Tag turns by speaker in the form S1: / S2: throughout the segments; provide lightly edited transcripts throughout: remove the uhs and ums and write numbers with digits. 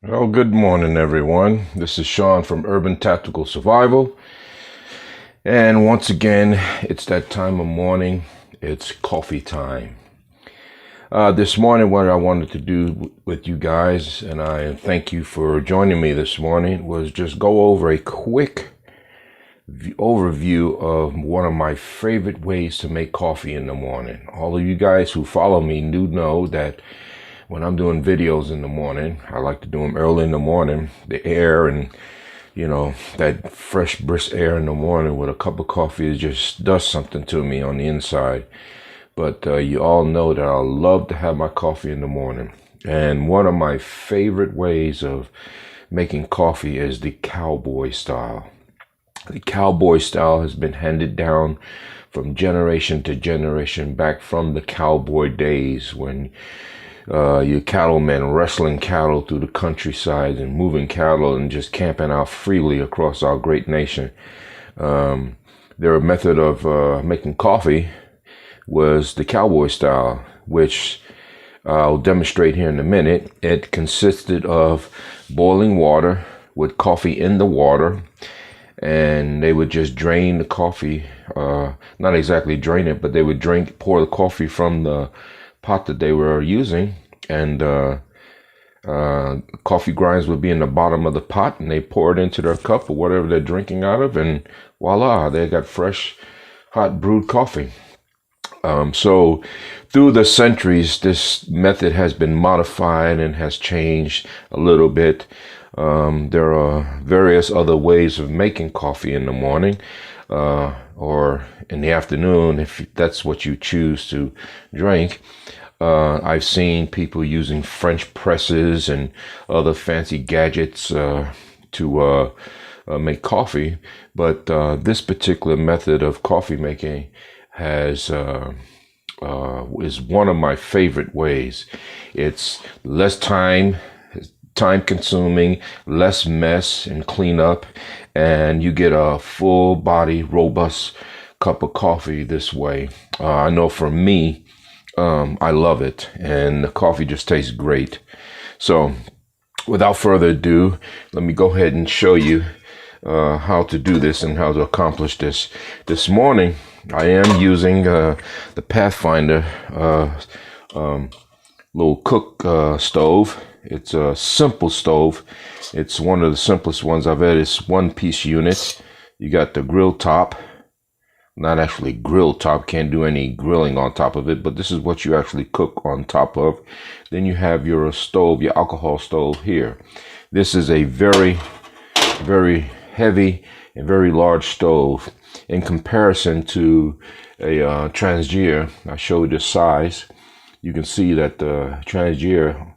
S1: Well, good morning, everyone. This is Sean from Urban Tactical Survival. And once again, it's that time of morning. It's coffee time. This morning, what I wanted to do with you guys, and I thank you for joining me this morning, was just go over a quick overview of one of my favorite ways to make coffee in the morning. All of you guys who follow me do know that when I'm doing videos in the morning, I like to do them early in the morning. The air and, that fresh, brisk air in the morning with a cup of coffee just does something to me on the inside. But you all know that I love to have my coffee in the morning. And one of my favorite ways of making coffee is the cowboy style. The cowboy style has been handed down from generation to generation back from the cowboy days when you cattlemen wrestling cattle through the countryside and moving cattle and just camping out freely across our great nation. Their method of making coffee was the cowboy style, which I'll demonstrate here in a minute. It consisted of boiling water with coffee in the water, and they would just drain the coffee, not exactly drain it, but they would pour the coffee from the pot that they were using, and coffee grinds would be in the bottom of the pot, and they pour it into their cup or whatever they're drinking out of, and voila, they got fresh, hot brewed coffee. So through the centuries, this method has been modified and has changed a little bit. There are various other ways of making coffee in the morning, or in the afternoon, if that's what you choose to drink. I've seen people using French presses and other fancy gadgets to make coffee, but this particular method of coffee making is one of my favorite ways. It's less time consuming, less mess and cleanup, and you get a full body, robust cup of coffee this way. I know for me, I love it, and the coffee just tastes great. So without further ado, let me go ahead and show you how to do this and how to accomplish this. This morning, I am using the Pathfinder little cook stove. It's a simple stove. It's one of the simplest ones I've had. It's one-piece unit. You got the grill top. Not actually grill top, can't do any grilling on top of it, but this is what you actually cook on top of. Then you have your stove, your alcohol stove here. This is a very, very heavy and very large stove in comparison to a Transgear. I showed the size. You can see that the Transgear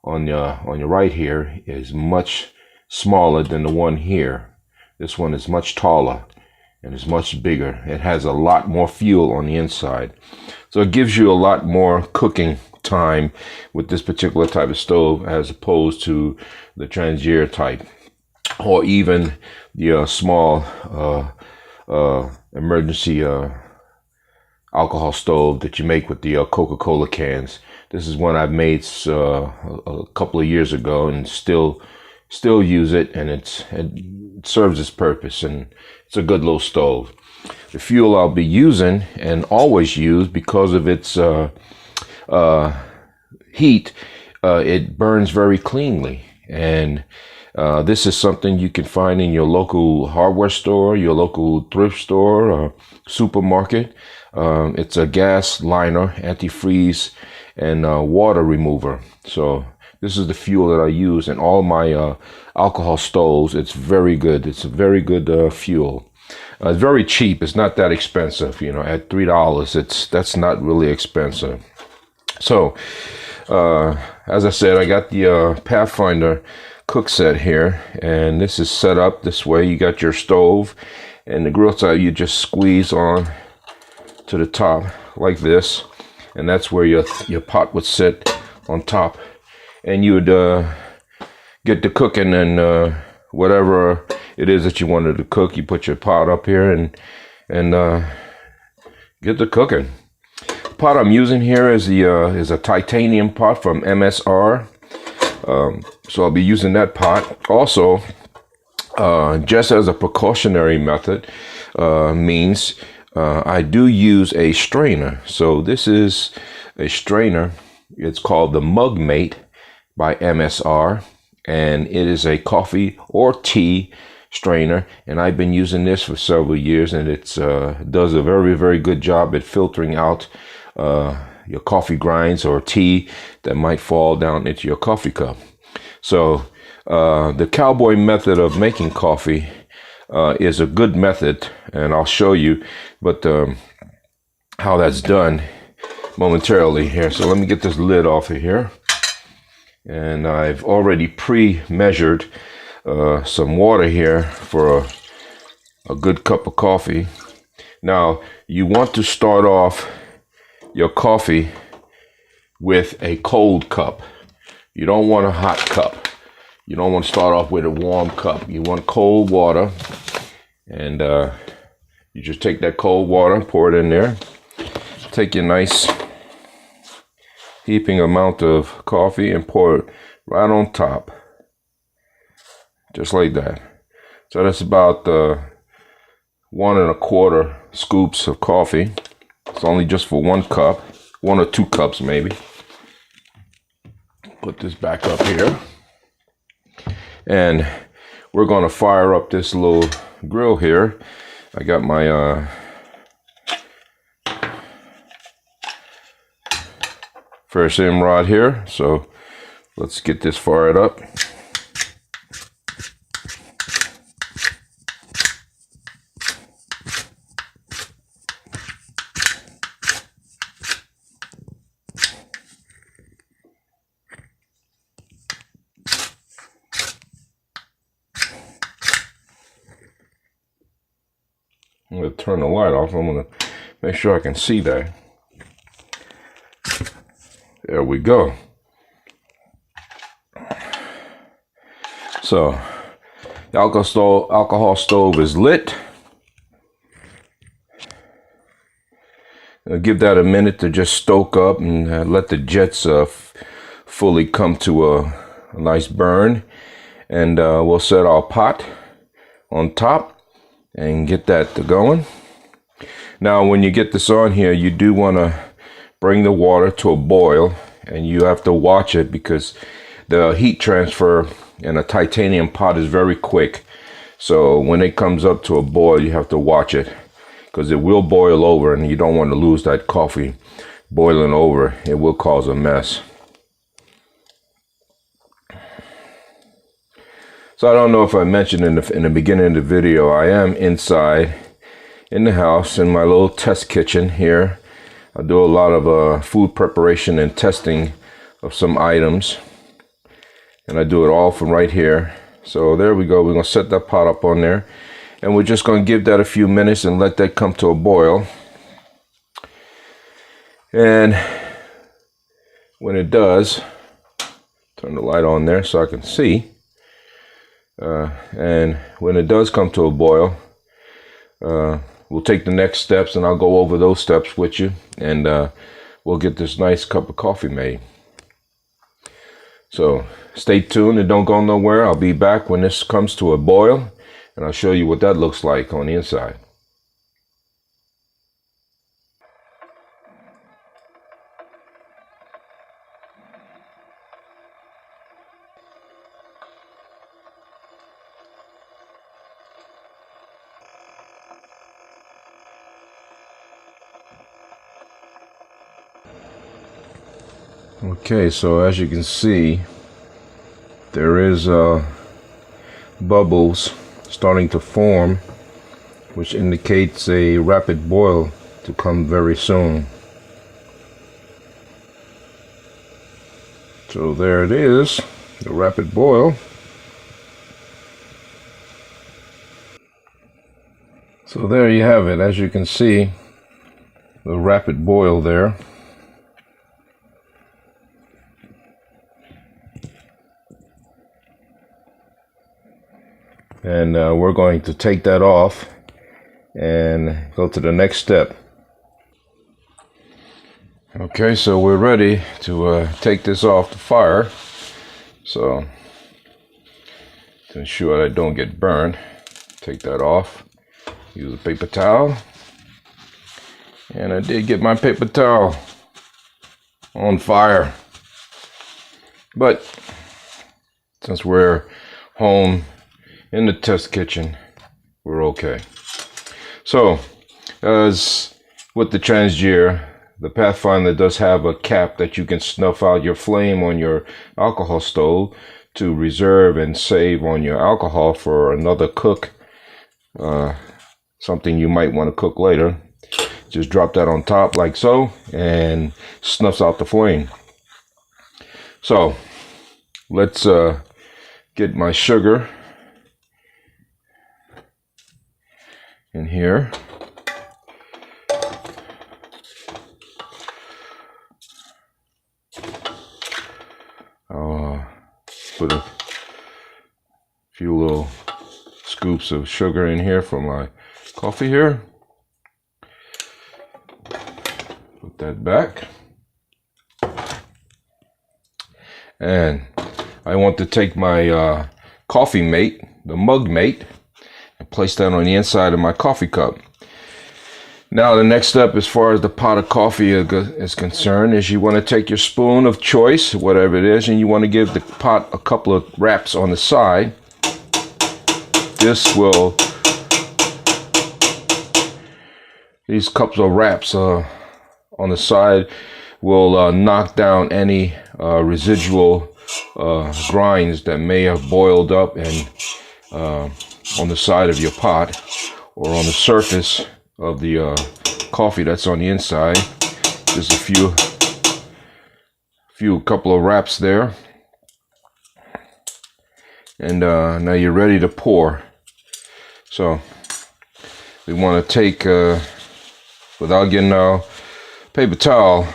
S1: on your right here is much smaller than the one here. This one is much taller and it's much bigger. It has a lot more fuel on the inside. So it gives you a lot more cooking time with this particular type of stove as opposed to the Transgear type, or even the small emergency alcohol stove that you make with the Coca-Cola cans. This is one I've made a couple of years ago and still use it, and it serves its purpose, and it's a good little stove. The fuel I'll be using and always use, because of its heat, it burns very cleanly, and this is something you can find in your local hardware store, your local thrift store, or supermarket. It's a gas liner, antifreeze, and water remover. So this is the fuel that I use in all my alcohol stoves. It's very good. It's a very good fuel. It's very cheap. It's not that expensive. At $3, that's not really expensive. So, as I said, I got the Pathfinder cook set here, and this is set up this way. You got your stove, and the grill side you just squeeze on to the top like this, and that's where your pot would sit on top, and you would get to cooking, and whatever it is that you wanted to cook, you put your pot up here and get to cooking. The pot I'm using here is a titanium pot from MSR. So I'll be using that pot. Also, just as a precautionary method, means I do use a strainer. So this is a strainer. It's called the Mug Mate by MSR, and it is a coffee or tea strainer, and I've been using this for several years, and it's does a very, very good job at filtering out your coffee grinds or tea that might fall down into your coffee cup. So the Cowboy method of making coffee is a good method, and I'll show you but how that's done momentarily here. So let me get this lid off of here, and I've already pre-measured some water here for a good cup of coffee. Now you want to start off your coffee with a cold cup. You don't want a hot cup. You don't want to start off with a warm cup. You want cold water, and you just take that cold water, pour it in there, take your nice heaping amount of coffee and pour it right on top, just like that. So that's about 1 1/4 scoops of coffee. It's only just for 1 cup, 1 or 2 cups maybe. Put this back up here, and we're going to fire up this little grill here. I got my ferrous end rod here, so let's get this fired up. I'm going to turn the light off. I'm going to make sure I can see that. There we go. So the alcohol stove is lit. I'll give that a minute to just stoke up and let the jets fully come to a nice burn. And we'll set our pot on top and get that going. Now when you get this on here, you do want to bring the water to a boil, and you have to watch it because the heat transfer in a titanium pot is very quick. So when it comes up to a boil, you have to watch it because it will boil over, and you don't want to lose that coffee boiling over. It will cause a mess. So I don't know if I mentioned in the beginning of the video, I am inside in the house in my little test kitchen here. I do a lot of food preparation and testing of some items, and I do it all from right here. So there we go. We're going to set that pot up on there, and we're just going to give that a few minutes and let that come to a boil. And when it does, turn the light on there so I can see. And when it does come to a boil, we'll take the next steps, and I'll go over those steps with you, and we'll get this nice cup of coffee made. So stay tuned and don't go nowhere. I'll be back when this comes to a boil, and I'll show you what that looks like on the inside. Okay, so as you can see, there is bubbles starting to form, which indicates a rapid boil to come very soon. So there it is, the rapid boil. So there you have it. As you can see, the rapid boil there. And we're going to take that off and go to the next step. Okay, so we're ready to take this off the fire. So to ensure that I don't get burned. Take that off. Use a paper towel. And I did get my paper towel on fire. But since we're home in the test kitchen, we're okay. So, as with the Transgear, the Pathfinder does have a cap that you can snuff out your flame on your alcohol stove to reserve and save on your alcohol for another cook, something you might want to cook later. Just drop that on top like so and snuffs out the flame. So let's get my sugar in here. I'll put a few little scoops of sugar in here for my coffee here. Put that back. And I want to take my coffee mate, the mug mate, and place that on the inside of my coffee cup. Now the next step as far as the pot of coffee is concerned is you want to take your spoon of choice, whatever it is, and you want to give the pot a couple of wraps on the side. These couple of wraps on the side will knock down any residual grinds that may have boiled up and on the side of your pot or on the surface of the coffee that's on the inside. Just a couple of wraps there, and now you're ready to pour. So we want to take, without getting a paper towel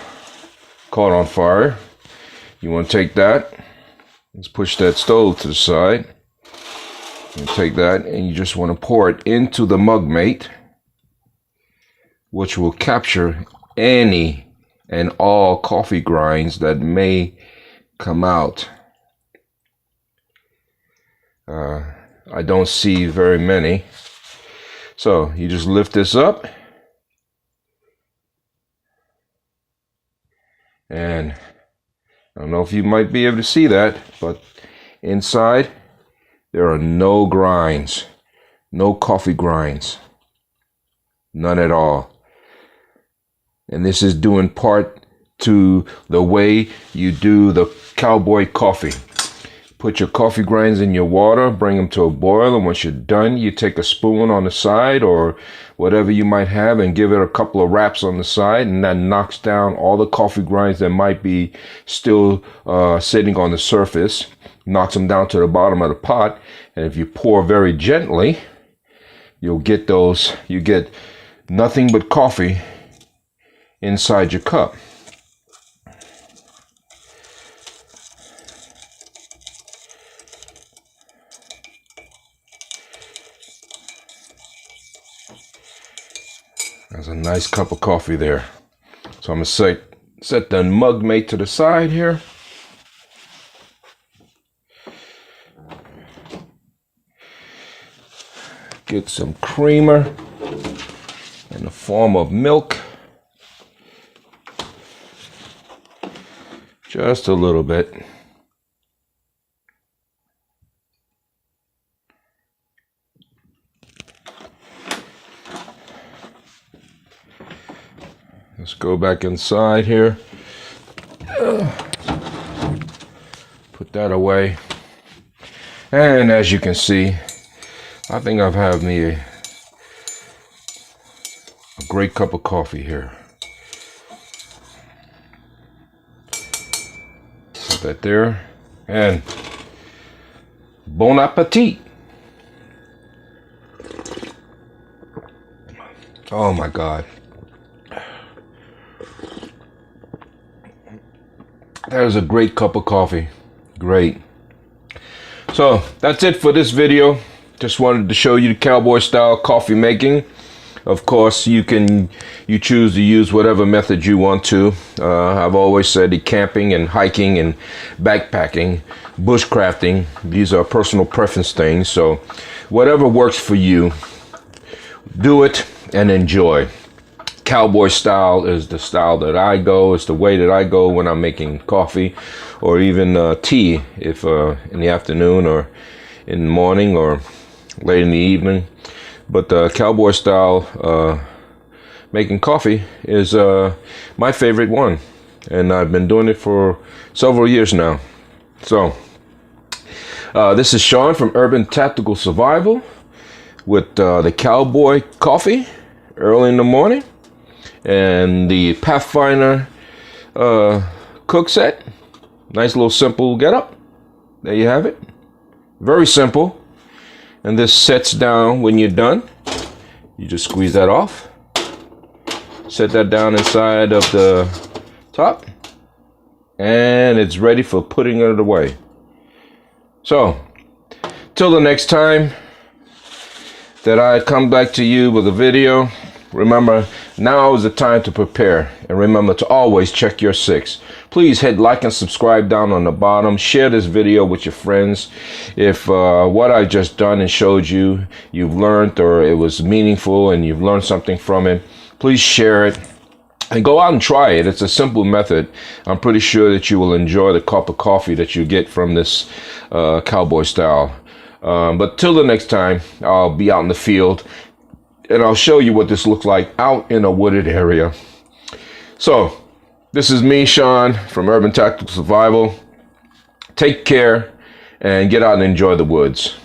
S1: caught on fire, you want to take that, let's push that stove to the side, and take that, and you just want to pour it into the mug mate, which will capture any and all coffee grinds that may come out. I don't see very many. So you just lift this up, and I don't know if you might be able to see that, but inside there are no grinds, no coffee grinds, none at all. And this is due in part to the way you do the cowboy coffee. Put your coffee grinds in your water, bring them to a boil, and once you're done, you take a spoon on the side or whatever you might have and give it a couple of wraps on the side, and that knocks down all the coffee grinds that might be still sitting on the surface, knocks them down to the bottom of the pot. And if you pour very gently, you get nothing but coffee inside your cup. There's a nice cup of coffee there. So I'm going to set the mug mate to the side here. Get some creamer in the form of milk. Just a little bit. Let's go back inside here. Put that away. And as you can see, I think I've had me a great cup of coffee here. Put that there, and bon appetit. Oh my God. That is a great cup of coffee. Great. So that's it for this video. Just wanted to show you the cowboy style coffee making. Of course, you choose to use whatever method you want to. I've always said that camping and hiking and backpacking, bushcrafting, these are personal preference things. So whatever works for you, do it and enjoy. Cowboy style is the style that I go. It's the way that I go when I'm making coffee or even tea, if in the afternoon or in the morning or late in the evening. But cowboy style making coffee is my favorite one, and I've been doing it for several years now. So this is Sean from Urban Tactical Survival with the Cowboy coffee early in the morning and the Pathfinder cook set. Nice little simple getup. There you have it. Very simple. And this sets down when you're done. You just squeeze that off. Set that down inside of the top. And it's ready for putting it away. So, till the next time that I come back to you with a video, remember, now is the time to prepare. And remember to always check your six. Please hit like and subscribe down on the bottom. Share this video with your friends. If what I just done and showed you, you've learned or it was meaningful and you've learned something from it, please share it. And go out and try it. It's a simple method. I'm pretty sure that you will enjoy the cup of coffee that you get from this cowboy style. But till the next time, I'll be out in the field and I'll show you what this looks like out in a wooded area. So, this is me, Sean, from Urban Tactical Survival. Take care and get out and enjoy the woods.